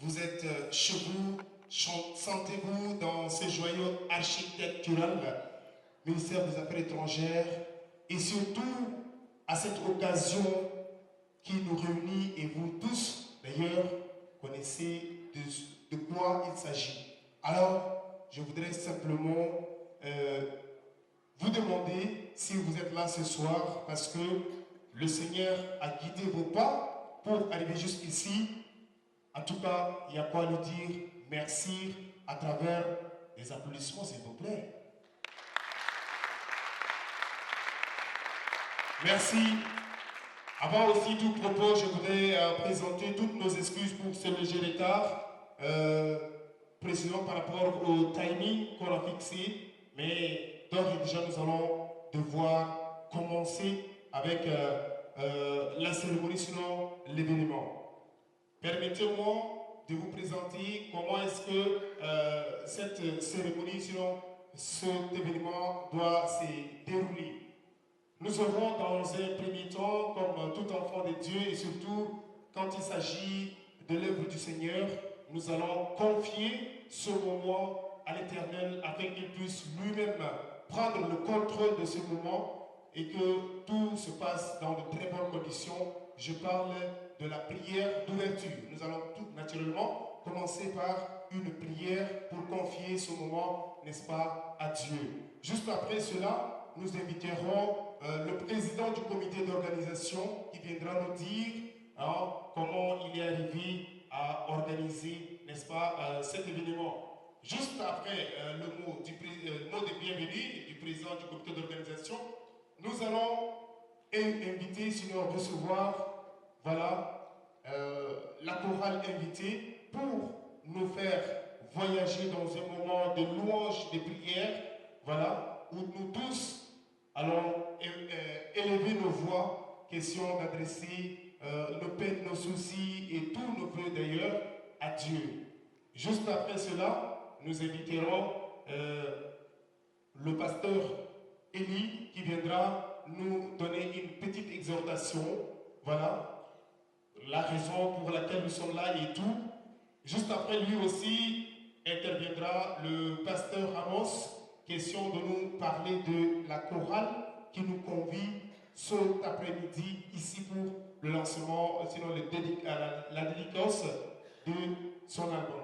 vous êtes chez vous, sentez-vous dans ce joyau architectural, ministère des Affaires étrangères, et surtout à cette occasion qui nous réunit, et vous tous d'ailleurs connaissez de quoi il s'agit. Alors, je voudrais simplement vous demander si vous êtes là ce soir parce que le Seigneur a guidé vos pas pour arriver jusqu'ici. En tout cas, il y a quoi lui dire merci à travers des applaudissements, s'il vous plaît. Merci. Avant aussi tout propos, je voudrais présenter toutes nos excuses pour ce léger retard, précisément par rapport au timing qu'on a fixé, mais d'ores et déjà nous allons devoir commencer avec la cérémonie, sinon l'événement. Permettez-moi de vous présenter comment est-ce que cette cérémonie, sinon cet événement doit se dérouler. Nous aurons dans un premier temps, comme tout enfant de Dieu, et surtout quand il s'agit de l'œuvre du Seigneur, nous allons confier ce moment à l'Éternel afin qu'il puisse lui-même prendre le contrôle de ce moment et que tout se passe dans de très bonnes conditions. Je parle de la prière d'ouverture. Nous allons tout naturellement commencer par une prière pour confier ce moment, n'est-ce pas, à Dieu. Juste après cela, nous inviterons le président du comité d'organisation qui viendra nous dire comment il est arrivé à organiser, n'est-ce pas, cet événement. Juste après le mot de bienvenue du président du comité d'organisation, nous allons inviter, sinon recevoir, voilà, la chorale invitée pour nous faire voyager dans un moment de louange, de prière, voilà, où nous tous allons élever nos voix, question d'adresser nos peines, nos soucis et tous nos vœux d'ailleurs à Dieu. Juste après cela, nous inviterons le pasteur Élie qui viendra nous donner une petite exhortation, voilà, la raison pour laquelle nous sommes là et tout. Juste après lui aussi interviendra le pasteur Amos, question de nous parler de la chorale qui nous convie cet après-midi ici pour le lancement, sinon la dédicace de son album.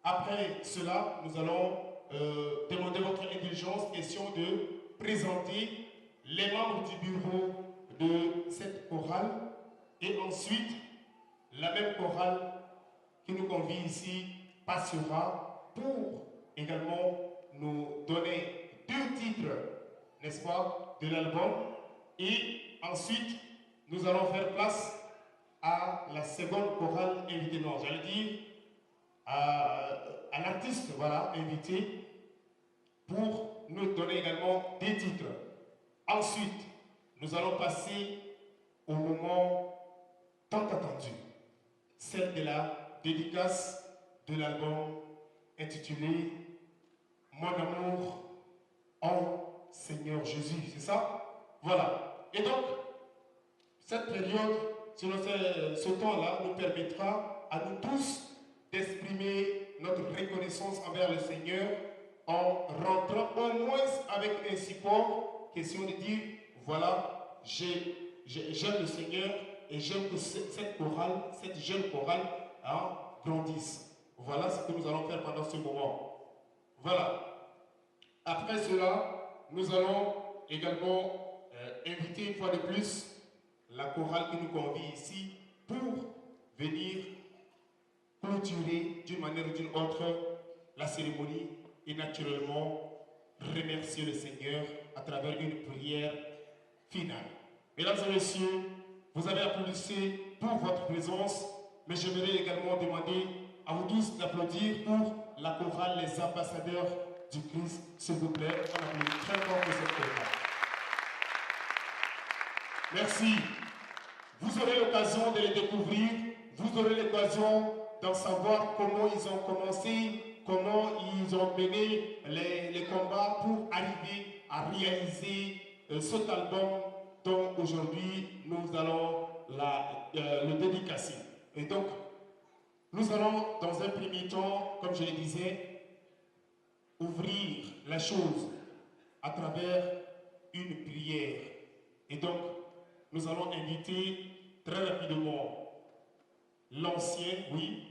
Après cela, nous allons demander votre indulgence, question de présenter les membres du bureau de cette chorale et ensuite la même chorale qui nous convie ici passera pour également nous donner 2 titres, n'est-ce pas, de l'album. Et ensuite, nous allons faire place à la seconde chorale invitée. Non, j'allais dire à l'artiste, voilà, invité, pour nous donner également des titres. Ensuite, nous allons passer au moment tant attendu, celle de la dédicace de l'album intitulé Mon amour en Seigneur Jésus, c'est ça? Voilà. Et donc, cette période, ce temps-là, nous permettra à nous tous d'exprimer notre reconnaissance envers le Seigneur en rentrant au moins avec un support, question de dire, voilà, j'aime le Seigneur et j'aime que cette chorale, cette jeune chorale, grandisse. Voilà ce que nous allons faire pendant ce moment. Voilà. Après cela, nous allons également inviter une fois de plus la chorale qui nous convie ici pour venir clôturer d'une manière ou d'une autre la cérémonie et naturellement remercier le Seigneur à travers une prière finale. Mesdames et messieurs, vous avez applaudi pour votre présence, mais j'aimerais également demander à vous tous d'applaudir pour la chorale Les Ambassadeurs du Christ, s'il vous plaît. On applaudit très fort pour cette chorale. Merci. Vous aurez l'occasion de les découvrir, vous aurez l'occasion d'en savoir comment ils ont commencé, comment ils ont mené les combats pour arriver à réaliser cet album dont aujourd'hui nous allons le dédicacer. Et donc, nous Nous allons, dans un premier temps, comme je le disais, ouvrir la chose à travers une prière. Et donc, nous allons inviter très rapidement l'ancien, oui,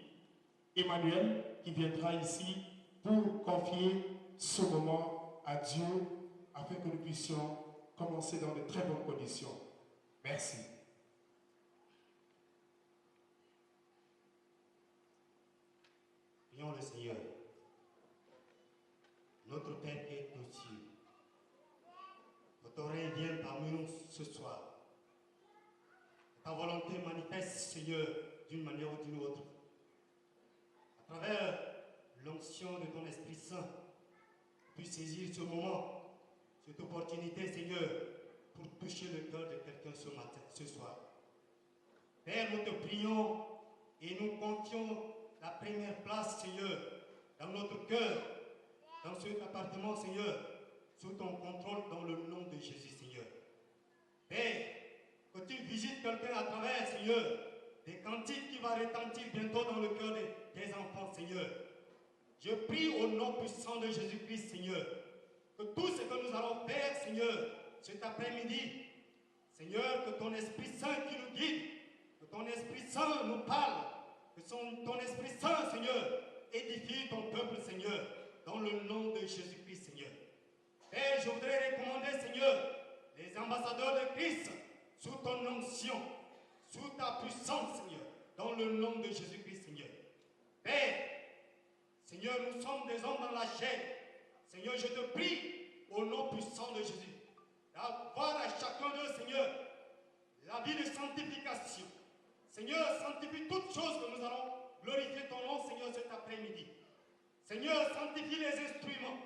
Emmanuel, qui viendra ici pour confier ce moment à Dieu afin que nous puissions commencer dans de très bonnes conditions. Merci. Prions le Seigneur. Notre Père qui est aux cieux, que ton règne vienne parmi nous ce soir. Que ta volonté manifeste, Seigneur, d'une manière ou d'une autre. À travers l'onction de ton Esprit Saint, puis saisir ce moment, cette opportunité, Seigneur, pour toucher le cœur de quelqu'un ce matin, ce soir. Père, nous te prions et nous confions la première place, Seigneur, dans notre cœur, dans cet appartement, Seigneur, sous ton contrôle, dans le nom de Jésus, Seigneur. Père, que tu visites quelqu'un à travers, Seigneur, des cantiques qui vont retentir bientôt dans le cœur des enfants, Seigneur. Je prie au nom puissant de Jésus-Christ, Seigneur, que tout ce que nous allons faire, Seigneur, cet après-midi, Seigneur, que ton Esprit Saint qui nous guide, que ton Esprit Saint nous parle, que ton Esprit Saint, Seigneur, édifie ton peuple, Seigneur, dans le nom de Jésus-Christ, Seigneur. Père, je voudrais recommander, Seigneur, les ambassadeurs de Christ, sous ton onction, sous ta puissance, Seigneur, dans le nom de Jésus-Christ, Seigneur. Père, Seigneur, nous sommes des hommes dans la chair. Seigneur, je te prie, au nom puissant de Jésus, d'avoir à chacun d'eux, Seigneur, la vie de sanctification. Seigneur, sanctifie toutes choses que nous allons glorifier ton nom, Seigneur, cet après-midi. Seigneur, sanctifie les instruments.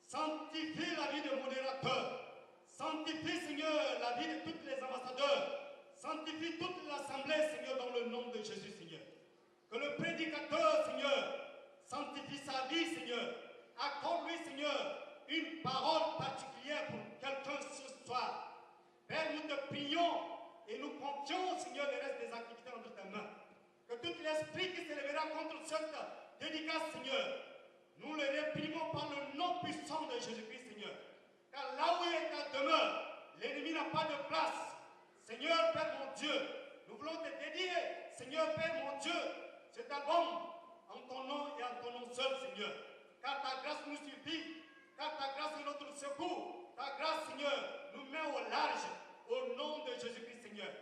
Sanctifie la vie de modérateurs. Sanctifie, Seigneur, la vie de tous les ambassadeurs. Sanctifie toute l'assemblée, Seigneur, dans le nom de Jésus, Seigneur. Que le prédicateur, Seigneur, sanctifie sa vie, Seigneur. Accorde-lui, Seigneur, une parole particulière pour quelqu'un ce soir. Père, nous te prions et nous confions, Seigneur, le reste des activités entre tes mains. Que tout l'esprit qui s'élèvera contre cette dédicace, Seigneur, nous le réprimons par le nom puissant de Jésus-Christ, Seigneur. Car là où est ta demeure, l'ennemi n'a pas de place. Seigneur, Père mon Dieu, nous voulons te dédier, Seigneur, Père mon Dieu, cet album en ton nom et en ton nom seul, Seigneur. Car ta grâce nous suffit, car ta grâce est notre secours. Ta grâce, Seigneur, nous met au large, au nom de Jésus-Christ, Seigneur.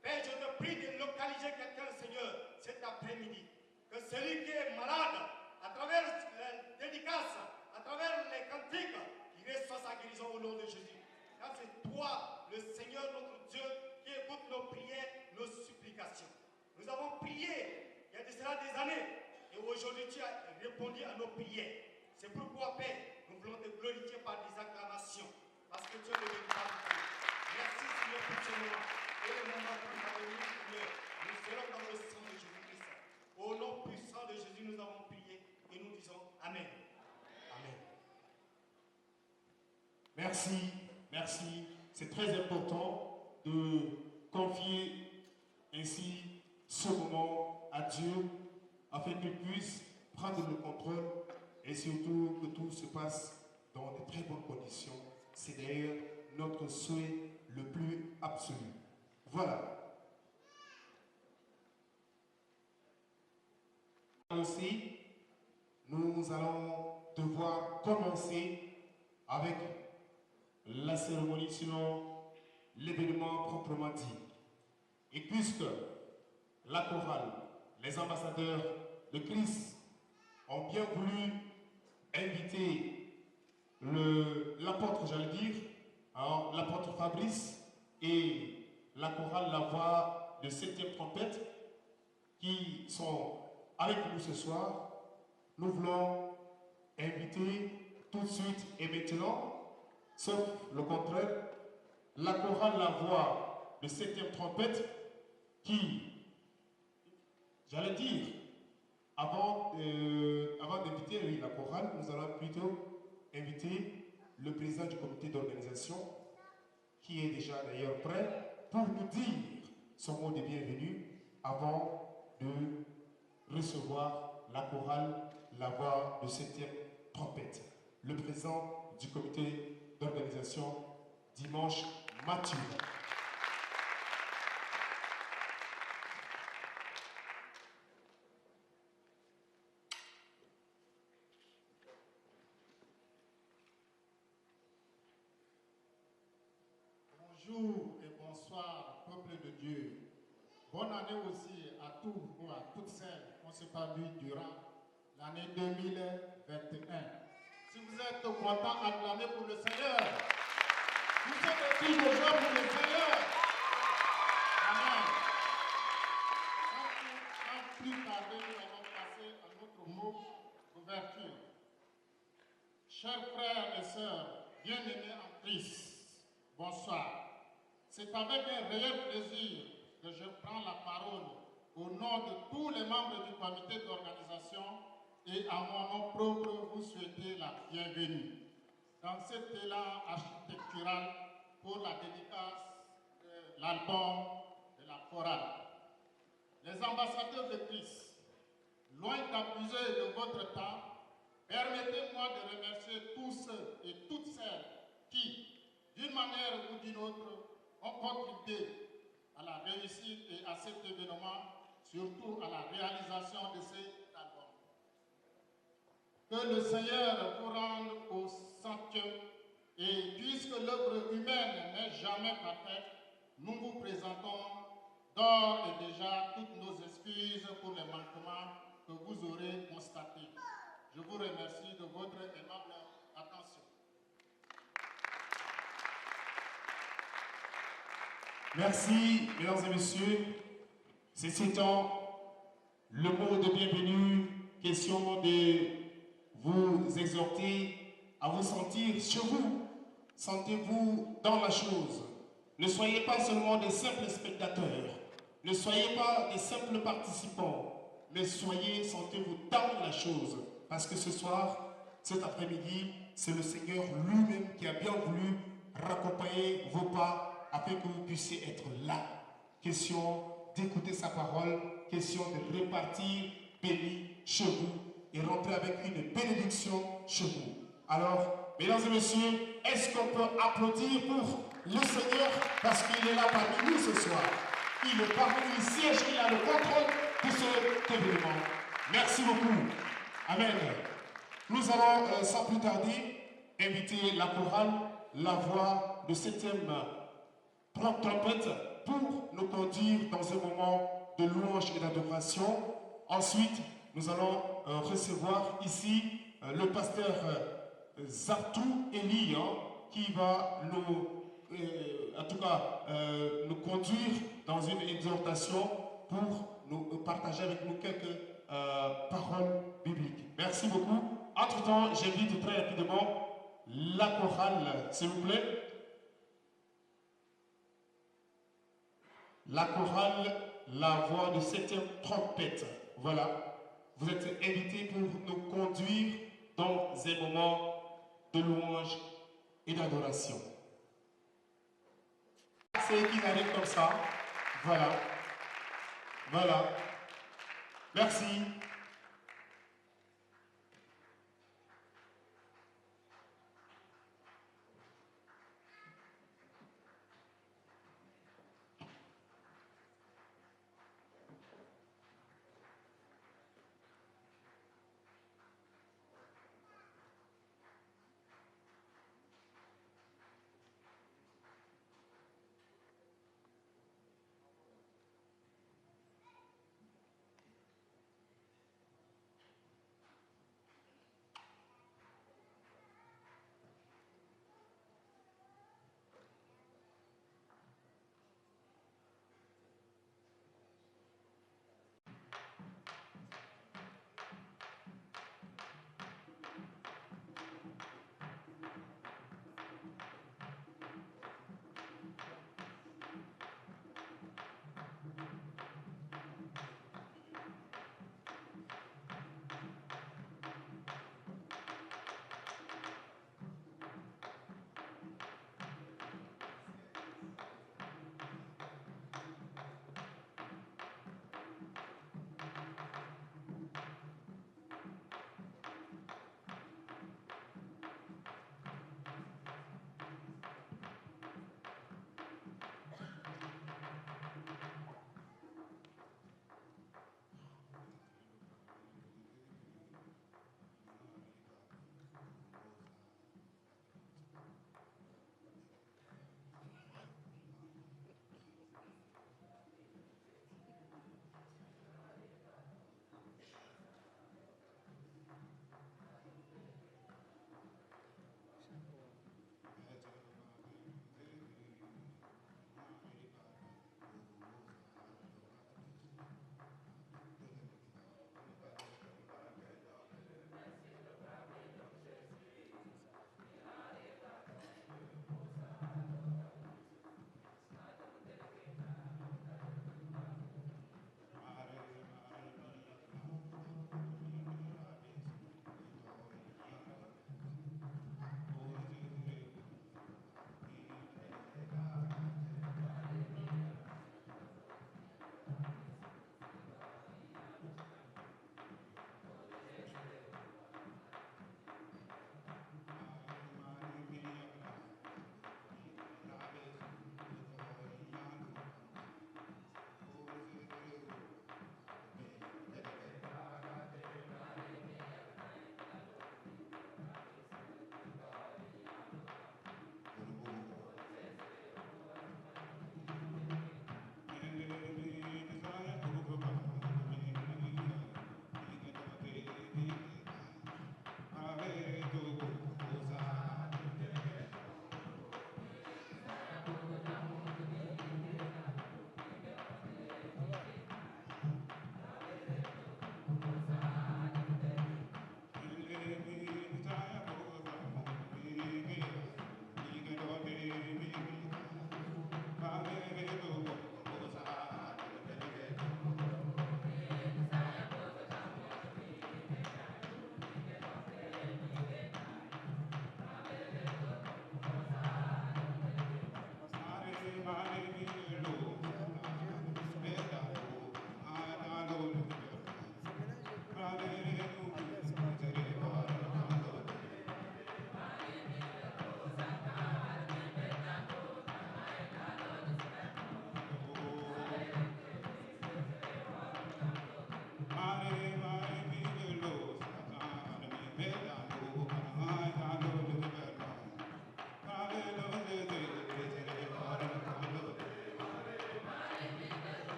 Père, je te prie de localiser quelqu'un, Seigneur, cet après-midi. Que celui qui est malade, à travers les dédicaces, à travers les cantiques, il reçoit sa guérison au nom de Jésus. Car c'est toi, le Seigneur, notre Dieu, qui écoute nos prières, nos supplications. Nous avons prié il y a de cela des années, et aujourd'hui tu as répondu à nos prières. C'est pourquoi, Père, nous voulons te glorifier par des acclamations, parce que tu es le véritable Dieu. Merci, Seigneur, pour ce moment. Et le moment qui va venir, Seigneur, nous serons dans le sang de Jésus-Christ. Au nom puissant de Jésus, nous avons prié et nous disons Amen. Amen. Merci, merci. C'est très important de confier ainsi ce moment à Dieu afin qu'il puisse prendre le contrôle et surtout que tout se passe dans de très bonnes conditions. C'est d'ailleurs notre souhait le plus absolu. Voilà. Aussi, nous allons devoir commencer avec la cérémonie, sinon l'événement proprement dit. Et puisque la chorale, les ambassadeurs de Christ ont bien voulu inviter l'apôtre, j'allais dire, l'apôtre Fabrice et la chorale La Voix de 7e trompette qui sont avec nous ce soir, nous voulons inviter tout de suite et maintenant, sauf le contraire, la chorale La Voix de 7e trompette qui, j'allais dire, avant d'inviter la chorale, nous allons plutôt inviter le président du comité d'organisation qui est déjà d'ailleurs prêt pour nous dire son mot de bienvenue avant de recevoir la chorale, la voix de 7e trompette. Le président du comité d'organisation, Dimanche Mathieu. Bonjour et bonsoir, peuple de Dieu. Bonne année aussi à tous ou à toutes celles qu'on ne s'est pas vu durant l'année 2021. Si vous êtes contents, acclamez pour le Seigneur. Vous êtes tous de joie pour le Seigneur. Amen. Sans plus tarder, nous allons passer à notre mot d'ouverture. Chers frères et sœurs, bien-aimés en Christ, bonsoir. C'est avec un réel plaisir que je prends la parole au nom de tous les membres du comité d'organisation et à mon nom propre vous souhaiter la bienvenue dans cet élan architectural pour la dédicace de l'album de la chorale. Les ambassadeurs de Christ, loin d'abuser de votre temps, permettez-moi de remercier tous ceux et toutes celles qui, d'une manière ou d'une autre, ont contribué à la réussite et à cet événement, surtout à la réalisation de cet album. Que le Seigneur vous rende au centuple et puisque l'œuvre humaine n'est jamais parfaite, nous vous présentons d'ores et déjà toutes nos excuses pour les manquements que vous aurez constatés. Je vous remercie de votre aimable attention. Merci, mesdames et messieurs. C'est le mot de bienvenue, question de vous exhorter à vous sentir chez vous. Sentez-vous dans la chose. Ne soyez pas seulement des simples spectateurs. Ne soyez pas des simples participants. Mais sentez-vous dans la chose. Parce que ce soir, cet après-midi, c'est le Seigneur lui-même qui a bien voulu raccompagner vos pas afin que vous puissiez être là. Question d'écouter sa parole, question de repartir béni chez vous et rentrer avec une bénédiction chez vous. Alors, mesdames et messieurs, est-ce qu'on peut applaudir pour le Seigneur parce qu'il est là parmi nous ce soir? Il est parmi nous, il siège, il a le contrôle de cet événement. Merci beaucoup. Amen. Nous allons, sans plus tarder, inviter la chorale, la voix de 7e trompette pour nous conduire dans un moment de louange et d'adoration. Ensuite, nous allons recevoir ici le pasteur Zartou Eli qui va nous conduire dans une exhortation pour nous partager avec nous quelques paroles bibliques. Merci beaucoup. Entre-temps, j'invite très rapidement la chorale, s'il vous plaît. La chorale, la voix de 7e trompette. Voilà. Vous êtes invités pour nous conduire dans un moment de louange et d'adoration. C'est qui arrive comme ça. Voilà. Voilà. Merci.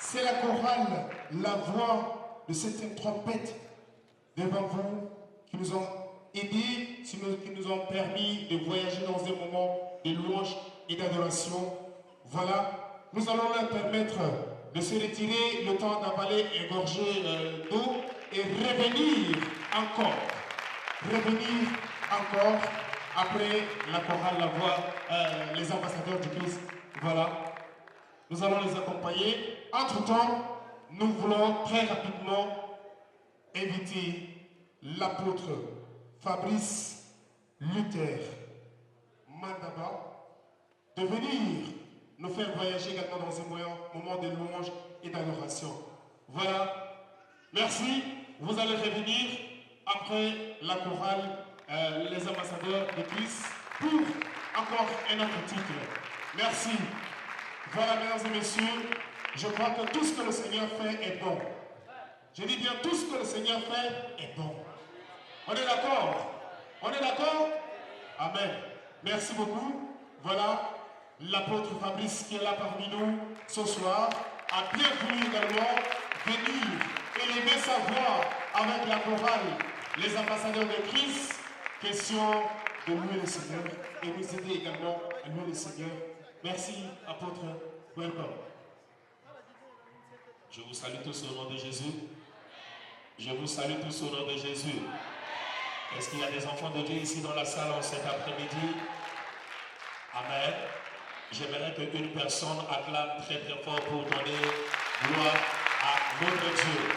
C'est la chorale, la voix de cette trompette devant vous qui nous ont aidés, qui nous ont permis de voyager dans un moment de louange et d'adoration. Voilà, nous allons leur permettre de se retirer le temps d'avaler un gorgée d'eau et revenir encore après la chorale, la voix, les ambassadeurs du Christ. Voilà. Nous allons les accompagner. Entre-temps, nous voulons très rapidement inviter l'apôtre Fabrice Luther Mandaba de venir nous faire voyager également dans un moment de louange et d'adoration. Voilà. Merci. Vous allez revenir après la chorale, les ambassadeurs de Christ, pour encore un autre titre. Merci. Voilà, mesdames et messieurs, je crois que tout ce que le Seigneur fait est bon. Je dis bien, tout ce que le Seigneur fait est bon. On est d'accord? On est d'accord? Amen. Merci beaucoup. Voilà, l'apôtre Fabrice qui est là parmi nous ce soir a bien voulu également venir élever sa voix avec la chorale, les ambassadeurs de Christ. Question de louer le Seigneur et nous aider également à louer le Seigneur. Merci, apôtre. Welcome. Je vous salue tous au nom de Jésus. Je vous salue tous au nom de Jésus. Est-ce qu'il y a des enfants de Dieu ici dans la salle en cet après-midi? Amen. J'aimerais qu'une personne acclame très très fort pour donner gloire à notre Dieu.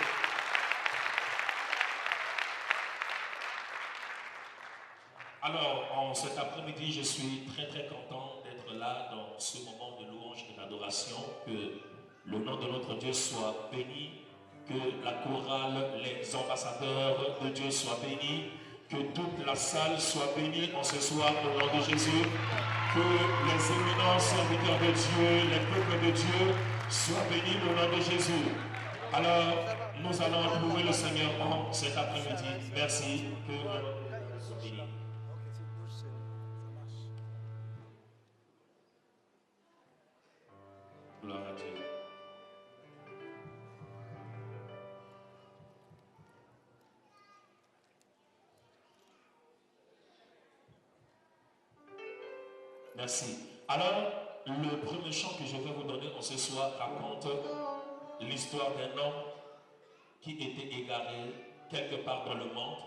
Alors, en cet après-midi, je suis très très content d'être là dans ce moment de louange et d'adoration. Que le nom de notre Dieu soit béni, que la chorale, les ambassadeurs de Dieu soient bénis, que toute la salle soit bénie en ce soir au nom de Jésus, que les éminents serviteurs de Dieu, les peuples de Dieu soient bénis au nom de Jésus. Alors, nous allons louer le Seigneur en cet après-midi. Merci. Que le nom de Dieu soit béni. Gloire à Dieu. Merci. Alors, le premier chant que je vais vous donner en ce soir raconte l'histoire d'un homme qui était égaré quelque part dans le monde,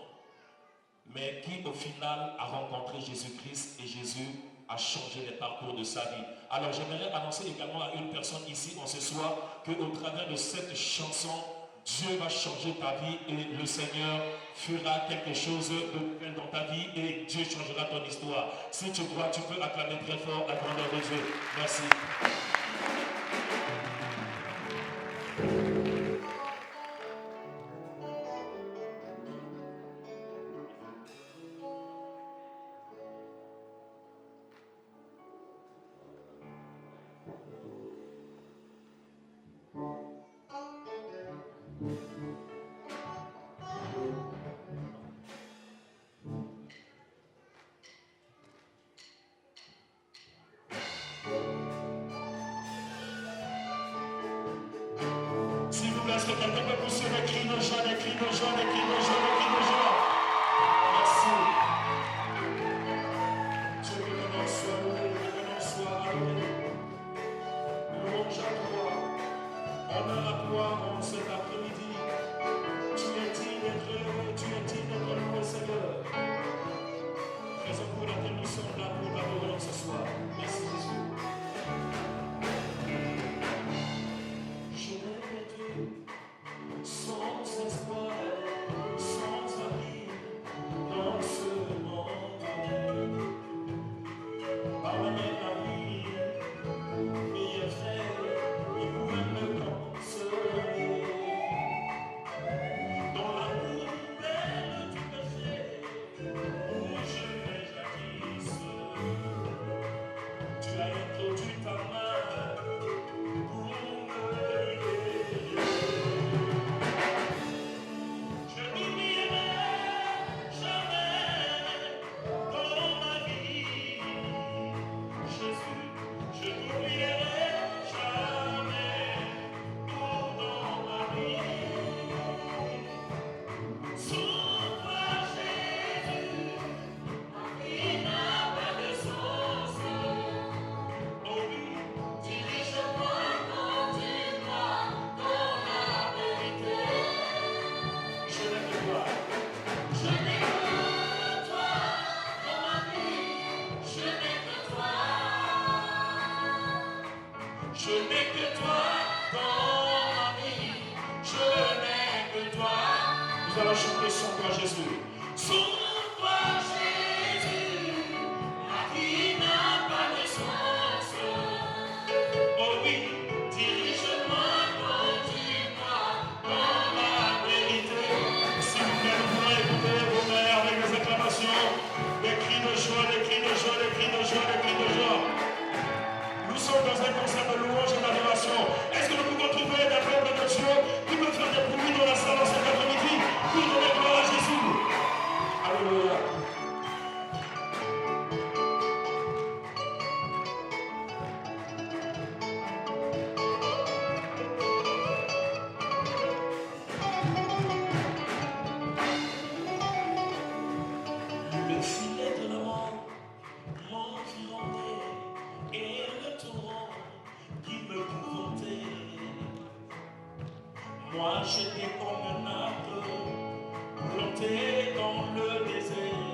mais qui au final a rencontré Jésus-Christ et Jésus a changé le parcours de sa vie. Alors j'aimerais annoncer également à une personne ici en ce soir qu'au travers de cette chanson, Dieu va changer ta vie et le Seigneur fera quelque chose de nouvel dans ta vie et Dieu changera ton histoire. Si tu crois, tu peux acclamer très fort la grandeur de Dieu. Merci. de joie, des cris de joie, des cris de joie. Merci. Dieu, que ton nom soit loué, que ton nom soit adoré. Louange à toi, honneur à toi en cet après-midi. Tu es digne d'être heureux, tu es digne d'être loué, Seigneur. Raison pour laquelle nous sommes là pour t'adorer ce soir. Merci Jésus. Je n'ai perdu sans espoir, sans avis dans ce monde. Pardonnez ma vie, mes frères, ils pouvaient me consoler. Dans la poubelle du péché, où je vais jadis, tu as introduit ta main pour me libérer. Je n'oublierai jamais dans ma vie, Jésus, je n'oublierai jamais dans ma vie. Sans toi, Jésus, ma vie n'a pas de sens. Oh oui, dirige-moi, conduis-moi dans la vérité. Je n'ai que toi. Je n'ai que toi dans ma vie. Je n'ai que toi. Je n'ai que toi dans ma vie. Je n'ai que toi. Nous allons chanter sans toi, Jésus. Sans toi, Jésus, ma vie n'a pas de sens. Oh oui, dirige-moi, conduis-moi dans la vérité. S'il vous plaît, vous pouvez écouter vos mères avec des acclamations, des cris de joie, des cris de joie, des cris de joie, des cris de joie. Nous sommes dans un concert de louange et d'adoration. Est-ce que nous pouvons trouver des peuples de Dieu qui peuvent faire des bruits dans la salle en cet après-midi pour donner gloire à Jésus? Alléluia. Le filet de la mort m'environnait et le torrent qui me courontait. Moi j'étais comme un arbre planté dans le désert.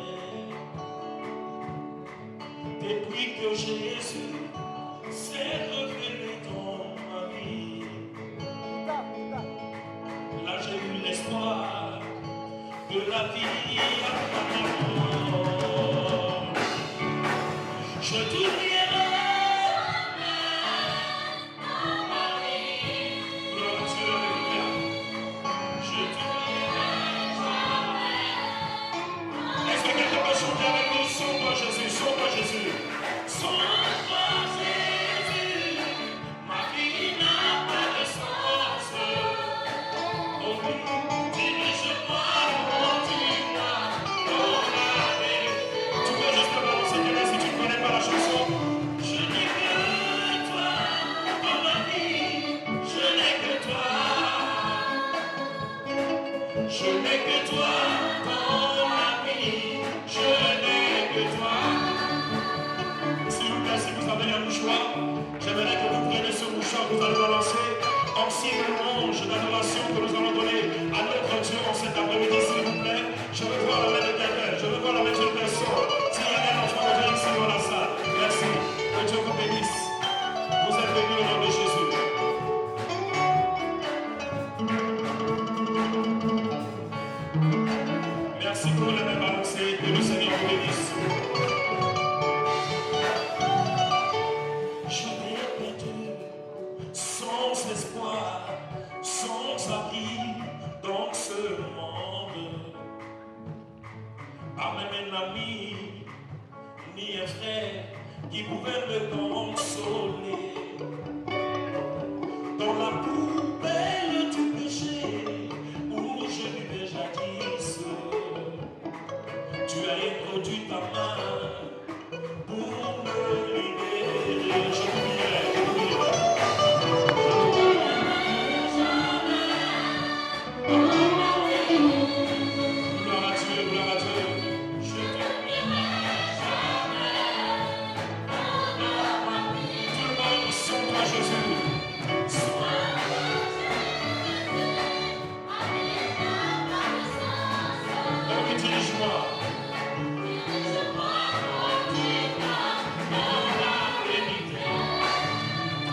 Depuis que Jésus s'est révélé dans ma vie, là j'ai eu l'espoir de la vie après la mort. Je t'oublierai dans ma vie. Gloire à Dieu, alléluia. Je t'oublierai jamais. Est-ce que quelqu'un peut chanter avec nous? Sauve-moi Jésus, sauve-moi Jésus. Sauve-moi Jésus, ma vie n'a pas de sens. Oh oui, dirige-moi, conduis-moi dans la vérité. Tu peux juste balancer tes mains si tu ne connais pas la chanson. Je n'ai que toi dans ma vie, je n'ai que toi. Je n'ai que toi dans ma vie, je n'ai que toi. S'il vous plaît, si vous avez un mouchoir, j'aimerais que vous preniez ce mouchoir que vous allez balancer en signe de louange, d'adoration que nous allons donner à notre Dieu en cet après-midi, s'il vous plaît. Je veux voir la main de quelqu'un, je veux voir la main d'une personne. S'il y a un enfant de Dieu ici dans la salle, merci. Que Dieu vous bénisse. Vous êtes bénis au nom de Jésus. Merci pour les mains balancées. Que le Seigneur vous bénisse. Je n'ai perdu sans espoir, sans abri dans ce monde. Pas même un ami, ni un frère qui pouvait me consoler. Dans la poubelle du péché où je vivais jadis, tu as introduit ta main pour me libérer. Je t'oublierai. Je t'oublierai jamais. moi.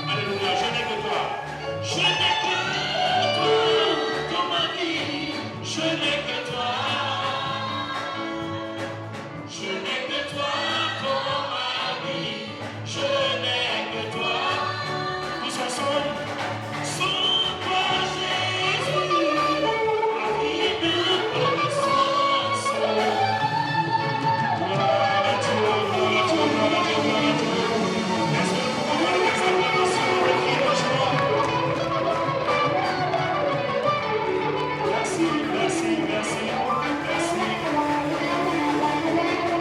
Alléluia, je n'ai que toi. Je n'ai que toi dans ma vie. Je n'ai que toi. Je n'ai que toi dans ma vie. Je n'ai que toi. Tous ensemble. Sans toi, Jésus, ma vie n'a pas de sens. Gloire à Dieu, gloire à Dieu, gloire à Dieu, gloire à Dieu. Est-ce que nous pouvons avoir des acclamations de cris de joie? Merci, merci, merci, merci.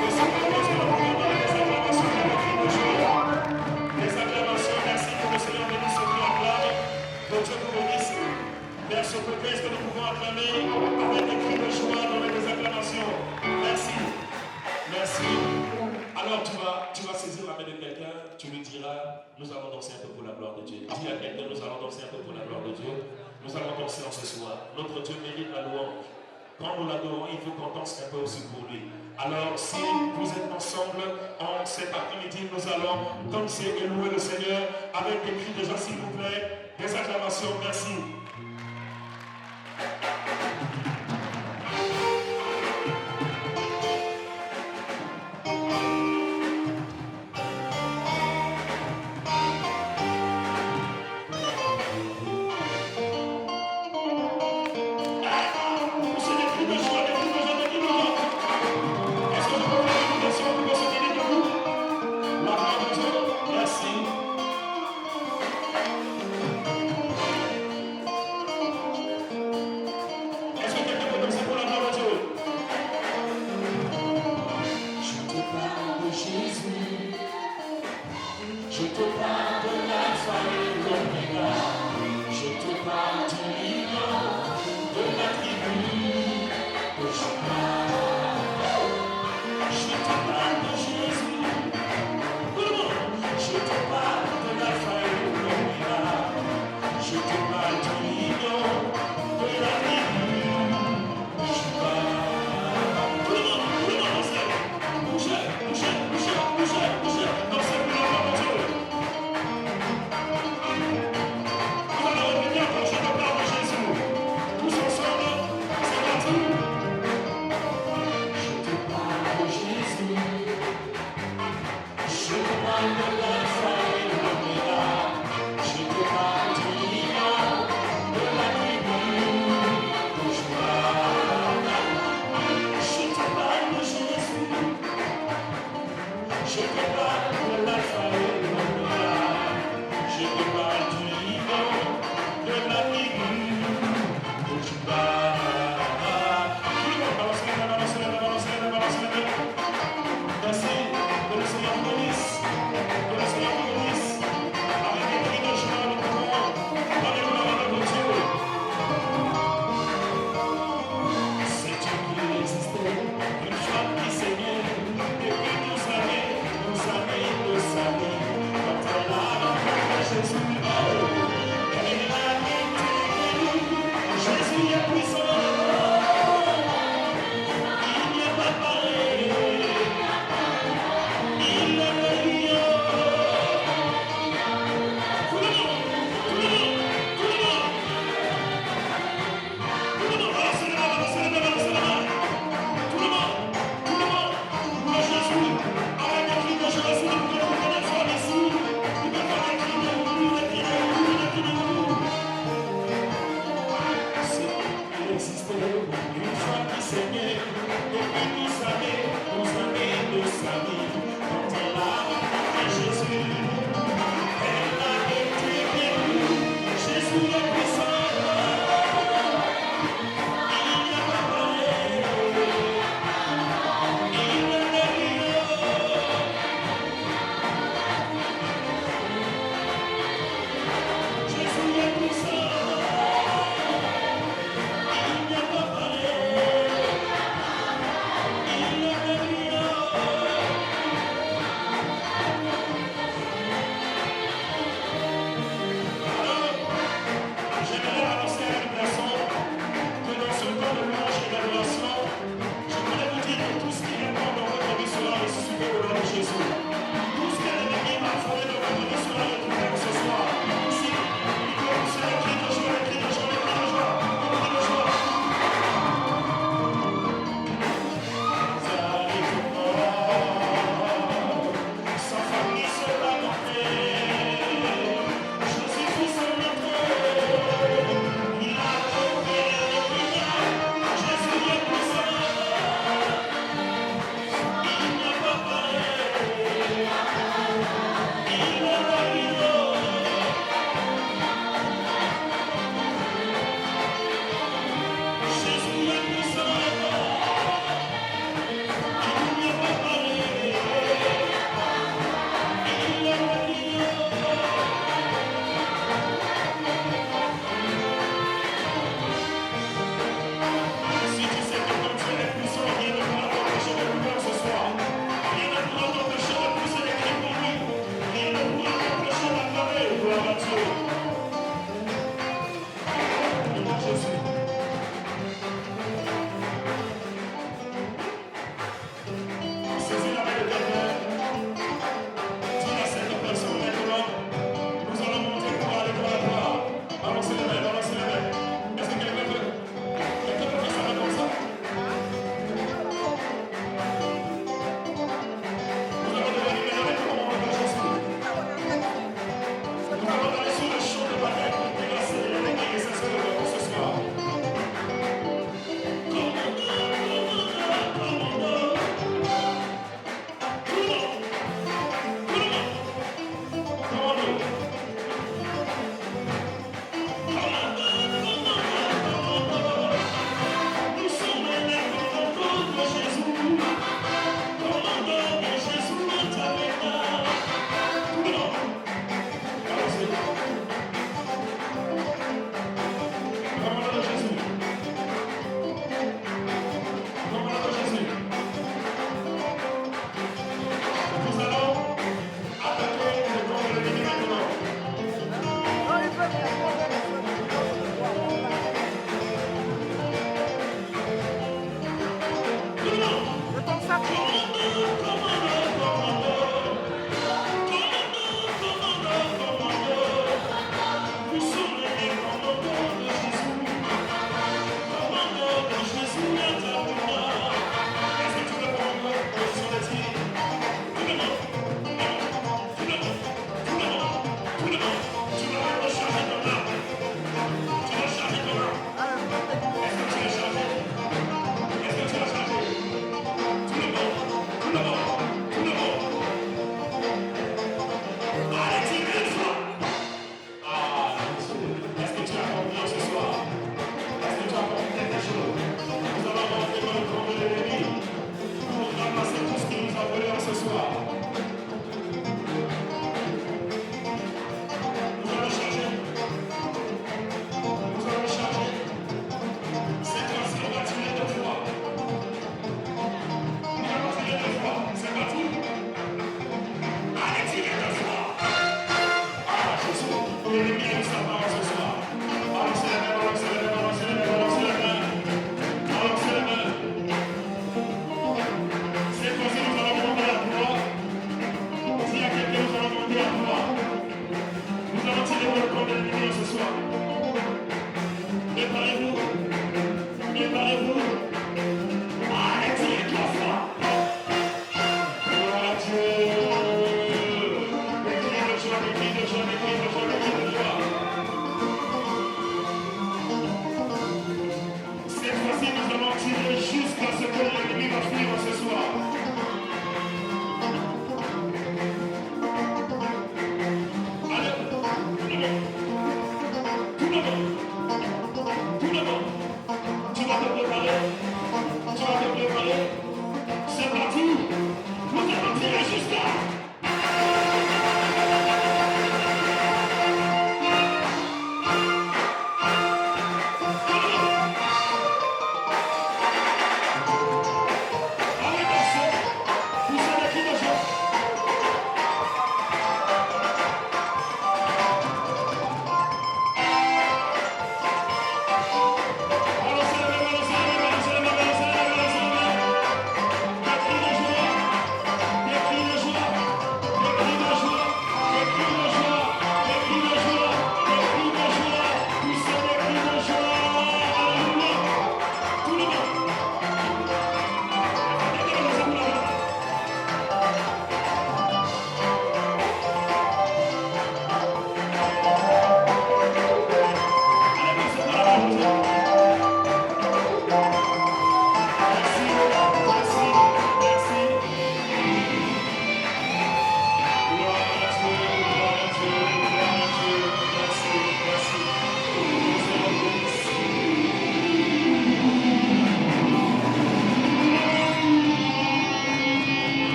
Que ce propose que nous pouvons donner des acclamations de cris de joie. Des acclamations, merci que le Seigneur bénisse ceux qui acclament. Que Dieu vous bénisse. Vers ce côté, est-ce que nous pouvons acclamer avec des cris de joie, donner des acclamations? Merci. Merci. Alors tu vas saisir la main de quelqu'un, tu lui diras, nous allons danser un peu pour la gloire de Dieu. Dis à quelqu'un, nous allons danser un peu pour la gloire de Dieu. Nous allons danser en ce soir. Notre Dieu mérite la louange. Quand nous l'adorons, il faut qu'on danse un peu aussi pour lui. Alors si vous êtes ensemble en cet après-midi, nous allons danser et louer le Seigneur avec des cris de joie, s'il vous plaît, des acclamations. Merci.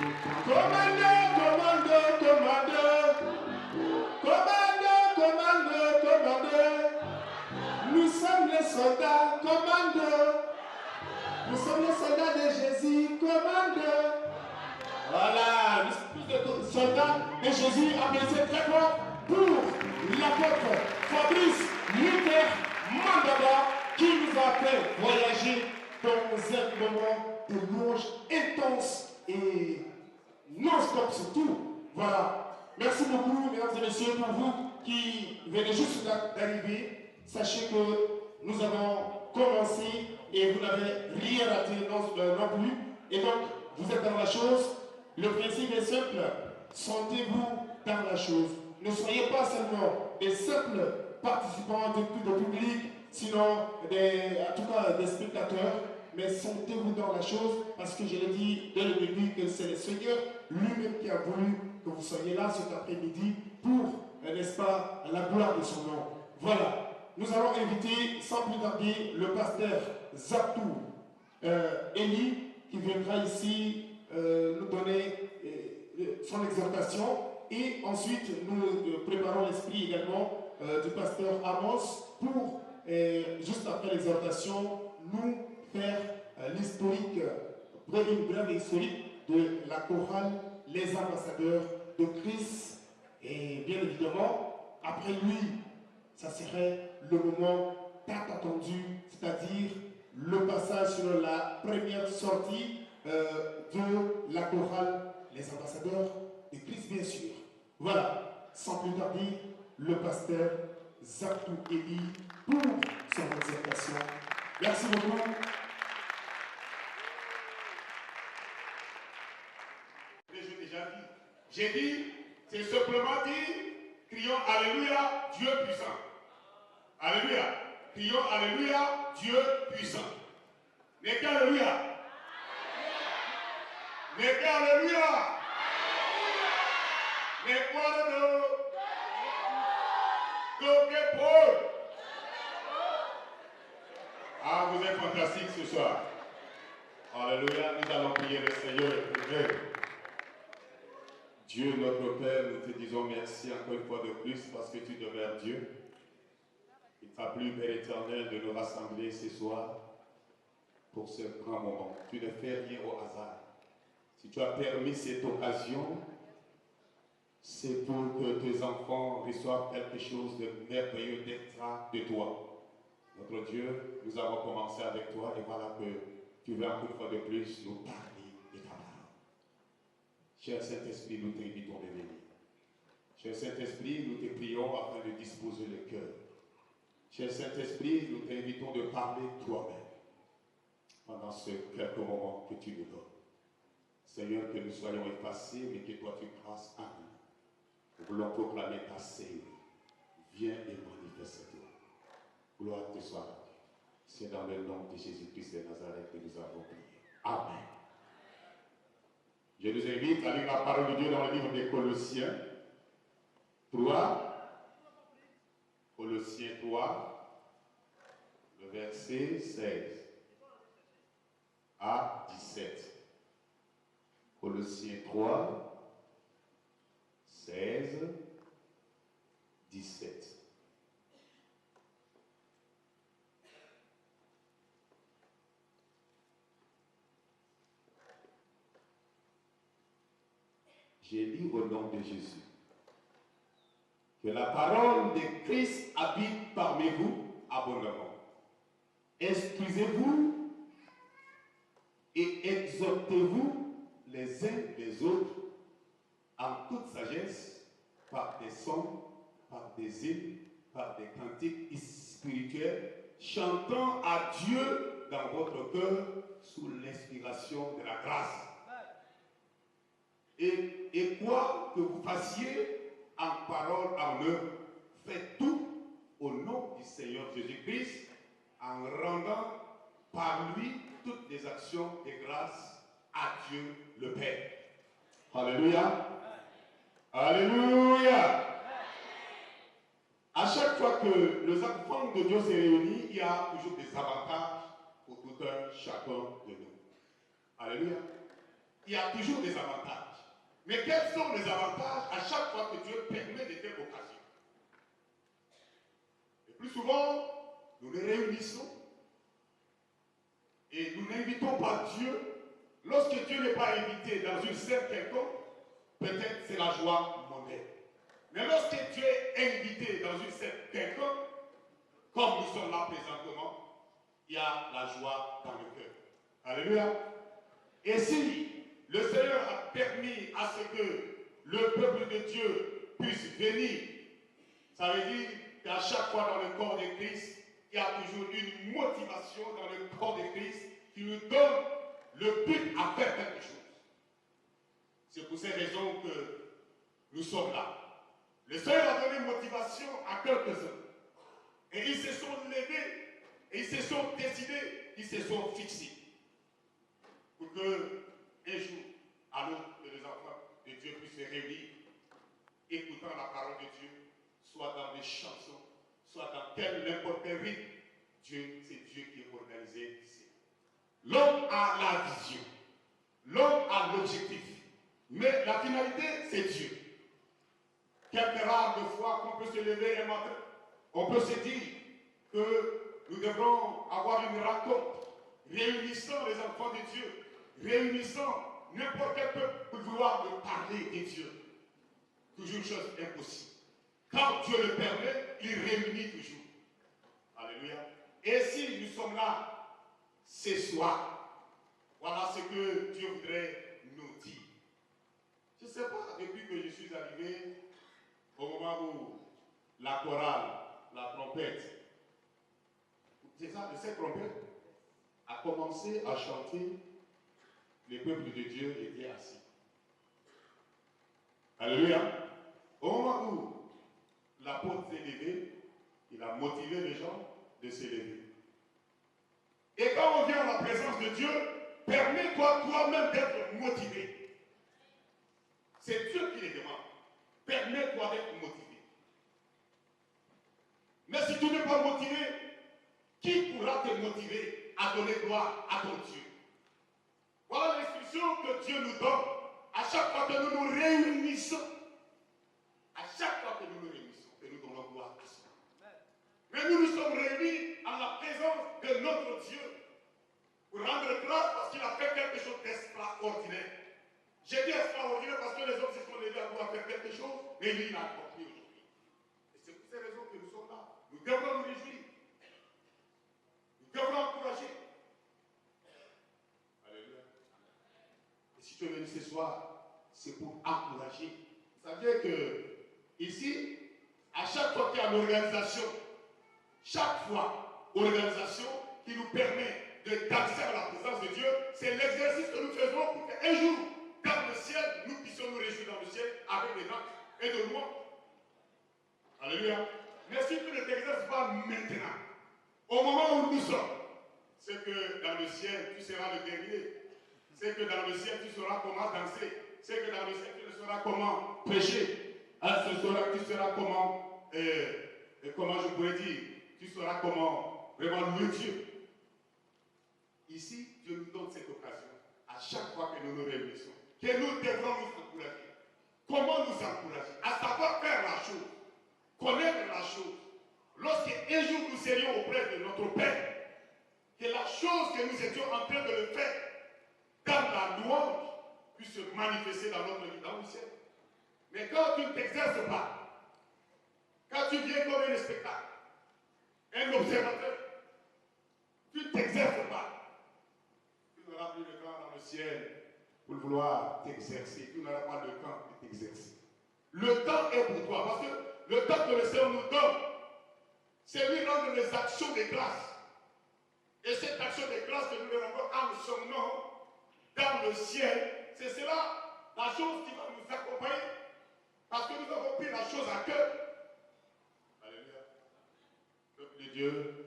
Commandeur, commandeur, commandeur. Commandeur, commandeur, commandeur. Nous sommes les soldats, commandeur. Nous sommes les soldats de Jésus, commandeur. Voilà, nous sommes plus de soldats de Jésus, applaudissez très fort pour l'apôtre Fabrice Luther Mandaba qui nous a fait voyager dans un moment de louange intense et non-stop surtout. Voilà. Merci beaucoup, mesdames et messieurs, pour vous qui venez juste d'arriver. Sachez que nous avons commencé et vous n'avez rien raté non plus. Et donc, vous êtes dans la chose. Le principe est simple. Sentez-vous dans la chose. Ne soyez pas seulement des simples participants de public, sinon en tout cas des spectateurs, mais sentez-vous dans la chose parce que je l'ai dit dès le début que c'est le Seigneur lui-même qui a voulu que vous soyez là cet après-midi pour, n'est-ce pas, la gloire de son nom. Voilà. Nous allons inviter sans plus tarder le pasteur Zaptou Eli qui viendra ici nous donner son exhortation et ensuite nous préparons l'esprit également du pasteur Amos pour, juste après l'exhortation, nous faire l'historique, une brève historique de la chorale Les Ambassadeurs de Christ. Et bien évidemment, après lui, ça serait le moment tant attendu, c'est-à-dire le passage sur la première sortie de la chorale Les Ambassadeurs de Christ, bien sûr. Voilà, sans plus tarder, le pasteur Zaptou Eli pour son exhortation. Merci beaucoup. J'ai dit, c'est simplement dire, crions Alléluia, Dieu puissant. Alléluia. Crions Alléluia, Dieu puissant. N'est qu'Alléluia. N'est qu'Alléluia. N'est quoi de Paul. Ah, vous êtes fantastique ce soir. Alléluia, nous allons prier le Seigneur et prier. Dieu, notre Père, nous te disons merci encore une fois de plus parce que tu demeures Dieu. Il t'a plu, Père éternel, de nous rassembler ce soir pour ce grand moment. Tu ne fais rien au hasard. Si tu as permis cette occasion, c'est pour que tes enfants reçoivent quelque chose de merveilleux, d'extra de toi. Notre Dieu, nous avons commencé avec toi et voilà que tu veux encore une fois de plus nous parler de ta parole. Cher Saint-Esprit, nous t'invitons de venir. Cher Saint-Esprit, nous te prions afin de disposer le cœur. Cher Saint-Esprit, nous t'invitons de parler toi-même pendant ce quelques moments que tu nous donnes. Seigneur, que nous soyons effacés, mais que toi tu grâces à nous. Nous voulons proclamer ta sainteté. Viens et manifeste-toi. Gloire te soit rendue. C'est dans le nom de Jésus-Christ de Nazareth que nous avons prié. Amen. Je nous invite à lire la parole de Dieu dans le livre des Colossiens 3. Colossiens 3, le verset 16 à 17. Colossiens 3, 16, 17. J'ai dit au nom de Jésus que la parole de Christ habite parmi vous abondamment. Instruisez-vous et exhortez-vous les uns les autres en toute sagesse, par des sons, par des hymnes, par des cantiques spirituels, chantant à Dieu dans votre cœur sous l'inspiration de la grâce. Et quoi que vous fassiez en parole, en œuvre, faites tout au nom du Seigneur Jésus-Christ, en rendant par lui toutes les actions de grâce à Dieu le Père. Alléluia. Alléluia. À chaque fois que les enfants de Dieu se réunissent, il y a toujours des avantages pour tout un chacun de nous. Alléluia. il y a toujours des avantages. Mais quels sont les avantages à chaque fois que Dieu permet de telles occasions? Le plus souvent, nous les réunissons et nous n'invitons pas Dieu. Lorsque Dieu n'est pas invité dans une scène quelconque, peut-être c'est la joie mondaine. Mais lorsque Dieu est invité dans une scène quelconque, comme nous sommes là présentement, il y a la joie dans le cœur. Alléluia. Et si le Seigneur a permis à ce que le peuple de Dieu puisse venir, ça veut dire qu'à chaque fois dans le corps de Christ, il y a toujours une motivation dans le corps de Christ qui nous donne le but à faire quelque chose. C'est pour ces raisons que nous sommes là. Le Seigneur a donné motivation à quelques-uns. Et ils se sont levés, et ils se sont décidés, ils se sont fixés. Pour que un jour, alors que les enfants de Dieu puissent se réunir, écoutant la parole de Dieu, soit dans des chansons, soit dans n'importe quel rythme, Dieu, c'est Dieu qui est organisé ici. L'homme a la vision, l'homme a l'objectif, mais la finalité, c'est Dieu. Quelques rares de fois qu'on peut se lever un matin, on peut se dire que nous devrons avoir une rencontre, réunissant les enfants de Dieu, réunissant n'importe quel peuple pour vouloir de parler de Dieu. Toujours chose impossible. Quand Dieu le permet, il réunit toujours. Alléluia. Et si nous sommes là ce soir, voilà ce que Dieu voudrait nous dire. Je ne sais pas, depuis que je suis arrivé, au moment où la chorale, la trompette, c'est ça, de cette trompette, a commencé à chanter, le peuple de Dieu était assis. Alléluia. Au moment où l'apôtre s'est levé, il a motivé les gens de se lever. Et quand on vient à la présence de Dieu, permets-toi toi-même d'être motivé. C'est Dieu qui les demande. Permets-toi d'être motivé. Mais si tu n'es pas motivé, qui pourra te motiver à donner gloire à ton Dieu? Voilà l'instruction que Dieu nous donne à chaque fois que nous nous réunissons. À chaque fois que nous nous réunissons, que nous donnons gloire à Dieu. Mais nous nous sommes réunis en la présence de notre Dieu pour rendre grâce parce qu'il a fait quelque chose d'extraordinaire. J'ai dit extraordinaire parce que les hommes se sont levés à vouloir faire quelque chose, mais lui, il a accompli aujourd'hui. Et c'est pour ces raisons que nous sommes là. Nous devons nous réjouir. Nous devons encourager. Alléluia. Et si tu es venu ce soir, c'est pour encourager. Vous savez que ici, à chaque fois qu'il y a une organisation, chaque fois, organisation qui nous permet d'accéder à la présence de Dieu, c'est l'exercice que nous faisons pour qu'un jour, dans le ciel, nous puissions nous réjouir dans le ciel avec des vents et de loin. Alléluia. Mais si tu ne t'exerces pas maintenant, au moment où nous sommes, c'est que dans le ciel, tu seras le dernier. C'est que dans le ciel, tu sauras comment danser. C'est que dans le ciel, tu sauras comment prêcher. Tu sauras comment, comment je pourrais dire, tu sauras comment vraiment louer Dieu. Ici, Dieu nous donne cette occasion, à chaque fois que nous nous réunissons, que nous devrons nous encourager. Comment nous encourager? À savoir faire la chose, connaître la chose. Lorsqu'un jour nous serions auprès de notre Père, que la chose que nous étions en train de le faire, dans la louange, puisse se manifester dans notre vie, dans le ciel. Mais quand tu ne t'exerces pas, quand tu viens comme un spectacle, un observateur, tu ne t'exerces pas, tu n'auras plus de temps dans le ciel pour vouloir t'exercer. Tu n'auras pas de temps pour t'exercer. Le temps est pour toi, parce que le temps que le Seigneur nous donne, c'est lui rendre les actions de grâce. Et cette action de grâce que nous devons avoir en son nom, dans le ciel, c'est cela, la chose qui va nous accompagner, parce que nous avons pris la chose à cœur. Alléluia. Peuple de Dieu,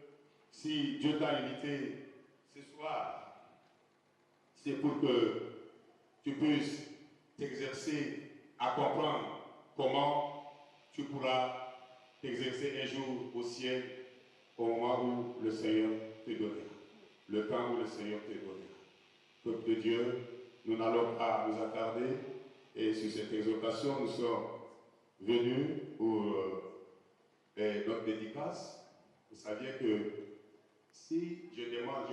si Dieu t'a invité ce soir, c'est pour que tu puisses t'exercer à comprendre comment tu pourras t'exercer un jour au ciel au moment où le Seigneur te donnera. Le temps où le Seigneur te donnera. Peuple de Dieu, nous n'allons pas nous attarder. Et sur cette exhortation, nous sommes venus pour notre dédicace. Vous saviez que si je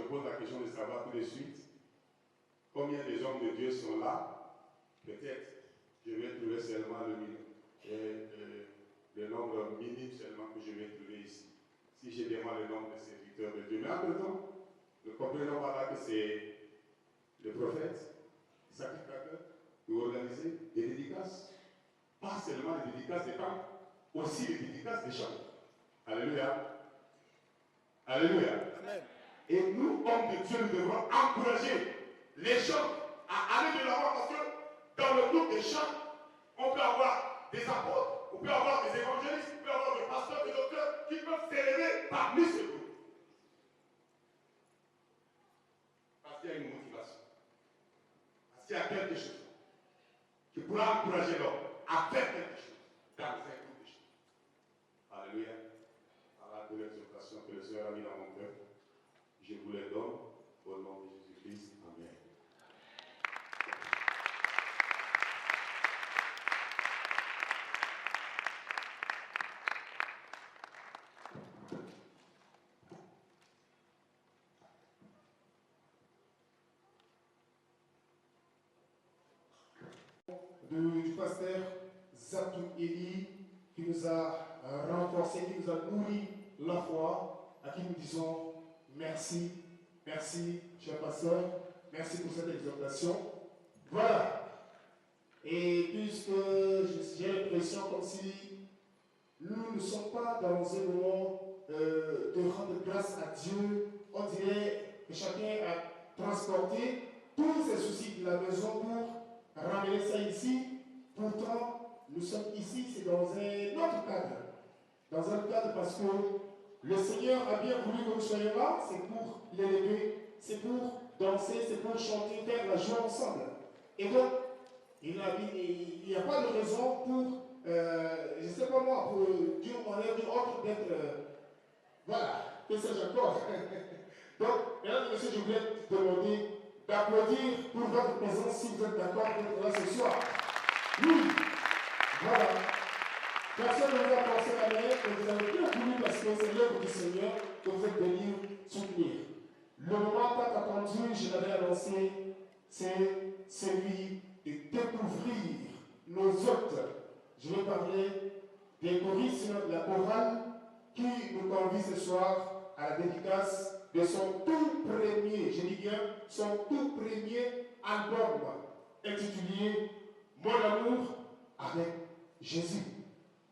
pose la question de savoir tout de suite combien des hommes de Dieu sont là, peut-être je vais trouver seulement le nombre minime seulement que je vais trouver ici. Si je demande le nombre de serviteurs de Dieu. Mais en même temps, nous comprenons par là que c'est le prophète, le sacrificateur, qui organise des dédicaces. Pas seulement les dédicaces des femmes, aussi les dédicaces des chants. Alléluia. Alléluia. Amen. Et nous, hommes de Dieu, nous devons encourager les gens à aller de l'avant parce que dans le groupe des chants, on peut avoir des apôtres, on peut avoir des évangélistes, on peut avoir des pasteurs, des docteurs qui peuvent s'élever parmi ce groupe. Parce qu'il y a une motivation. Parce qu'il y a quelque chose qui pourra encourager l'homme à faire quelque chose dans un groupe de chants. Alléluia. Voilà de l'exhortation que le Seigneur a mis dans mon cœur. Je vous les donne au nom de Jésus-Christ. Amen. Du pasteur Zatou Eli qui nous a renforcé, qui nous a nourri la foi, à qui nous disons merci, merci, cher pasteur, merci pour cette exhortation. Voilà. Et puisque j'ai l'impression comme si nous ne sommes pas dans un moment de rendre grâce à Dieu, on dirait que chacun a transporté tous ses soucis de la maison pour ramener ça ici. Pourtant, nous sommes ici, c'est dans un autre cadre. Dans un cadre parce que le Seigneur a bien voulu que nous soyons là, c'est pour l'élever, c'est pour danser, c'est pour chanter, faire la joie ensemble. Et donc, il n'y a pas de raison pour, je ne sais pas moi, pour d'une manière ou d'une autre d'être, voilà, que sais-je encore. Donc, mesdames et messieurs, je voulais te demander d'applaudir pour votre présence si vous êtes d'accord d'être là ce soir. Oui, voilà. Personne ne vous a pensé la main, mais vous avez bien voulu parce que c'est l'œuvre du Seigneur que vous êtes venus soutenir. Le moment tant attendu, je l'avais annoncé, c'est celui de découvrir nos hôtes. Je vais parler des choristes, la chorale, qui nous convie ce soir à la dédicace de son tout premier, je dis bien, son tout premier album intitulé Mon amour avec Jésus.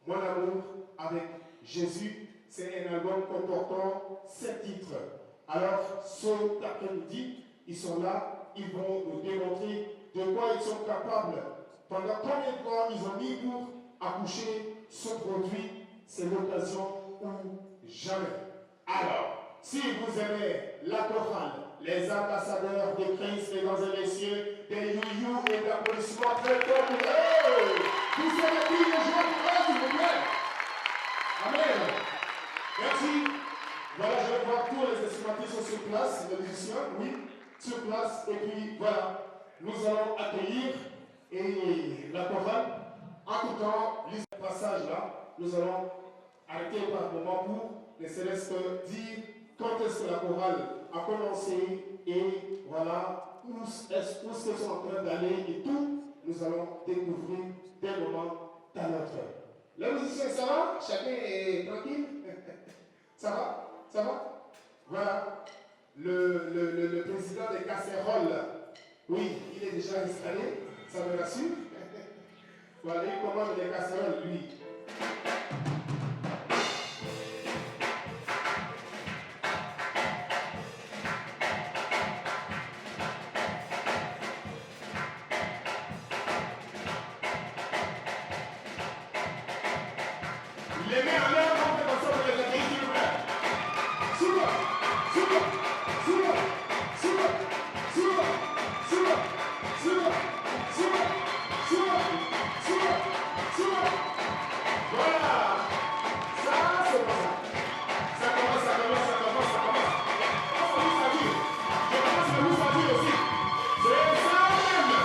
Mon amour avec Jésus, c'est un album comportant 7 titres. Alors, cet après-midi, ils sont là, ils vont nous démontrer de quoi ils sont capables. Pendant combien de temps ils ont mis pour accoucher ce produit, c'est l'occasion ou jamais. Alors, si vous aimez la chorale, les ambassadeurs de Christ, mesdames et messieurs, des you et d'applaudissements très forts pour eux. Vous savez qui les joueurs pour eux, s'il vous plaît. Amen. Merci. Voilà, je vais voir tous les instrumentistes sur place, les musiciens, oui, sur place. Et puis, voilà, nous allons accueillir et la chorale. En tout temps, ce passage-là, nous allons arrêter par moment pour les célestes dire quand est-ce que la chorale a commencé et voilà où est-ce qu'ils sont en train d'aller et tout, nous allons découvrir d'un moment à l'autre. Les musiciens, ça va? Chacun est tranquille? Ça va? Ça va? Voilà. Le président des casseroles, oui, il est déjà installé, ça me rassure. Voilà, il commande les casseroles, lui. Les mains en l'air, on fait passer pour les accueillir, s'il vous plaît. Souba, souba, souba, souba, souba, souba, souba, souba, souba, souba, souba. Voilà. Ça, c'est pas ça. Ça commence, ça commence, ça commence, ça commence. On commence à dire. Je commence à vous à dire aussi. C'est ça même.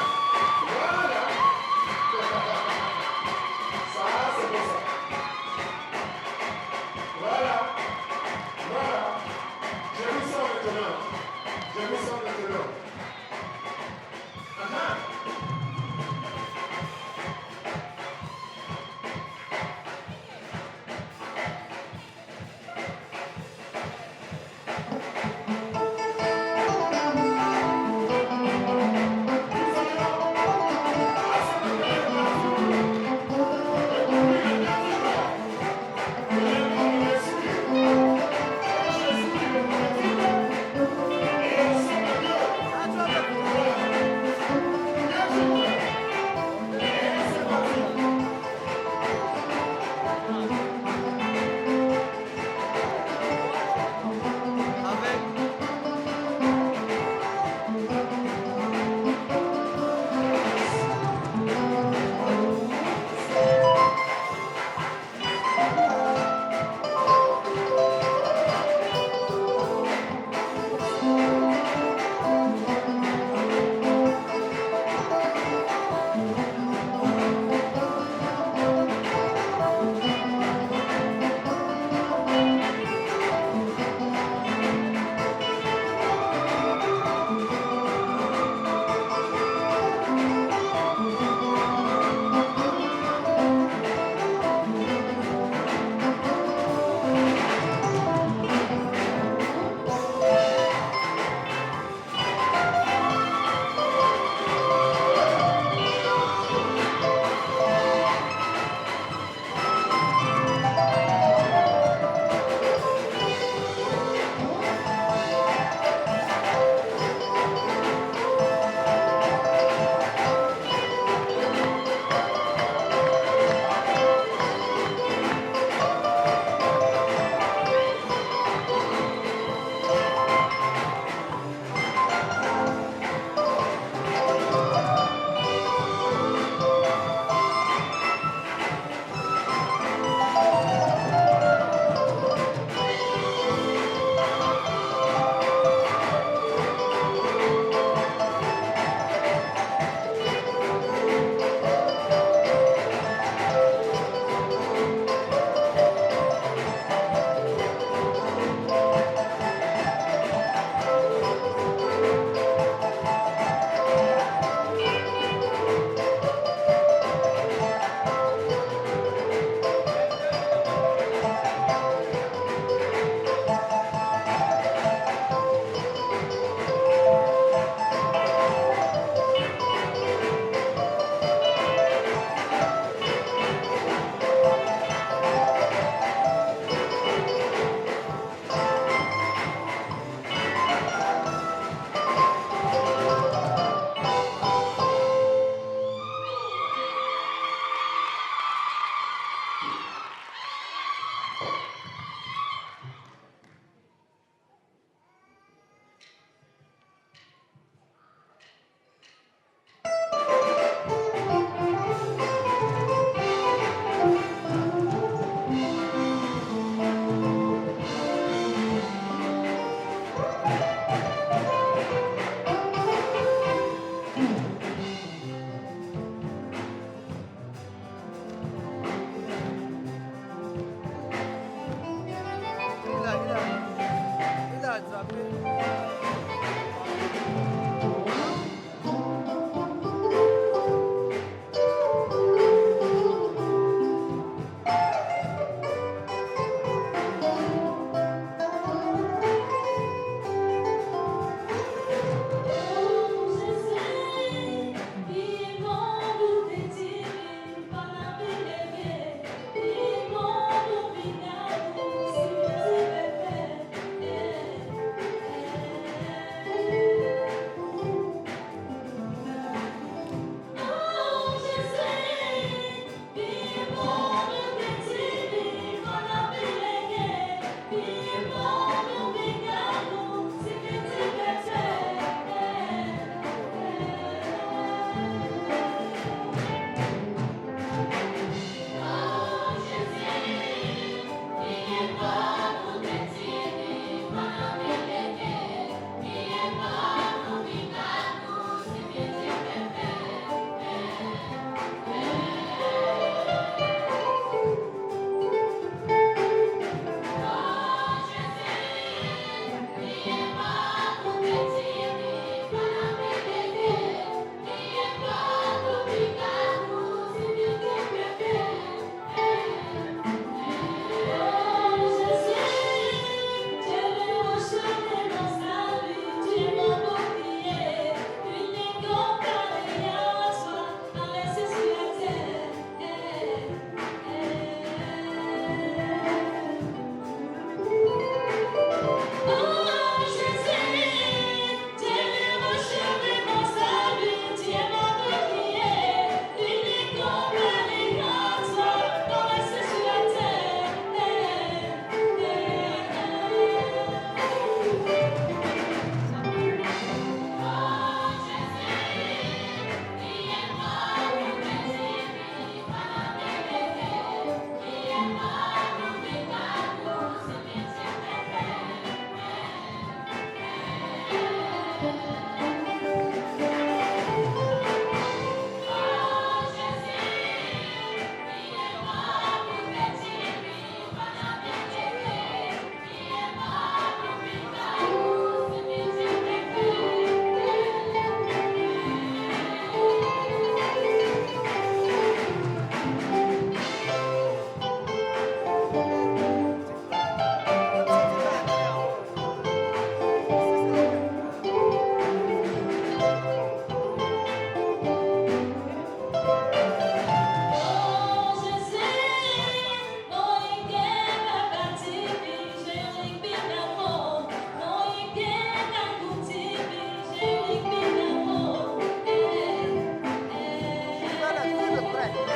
Thank you.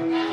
Amen.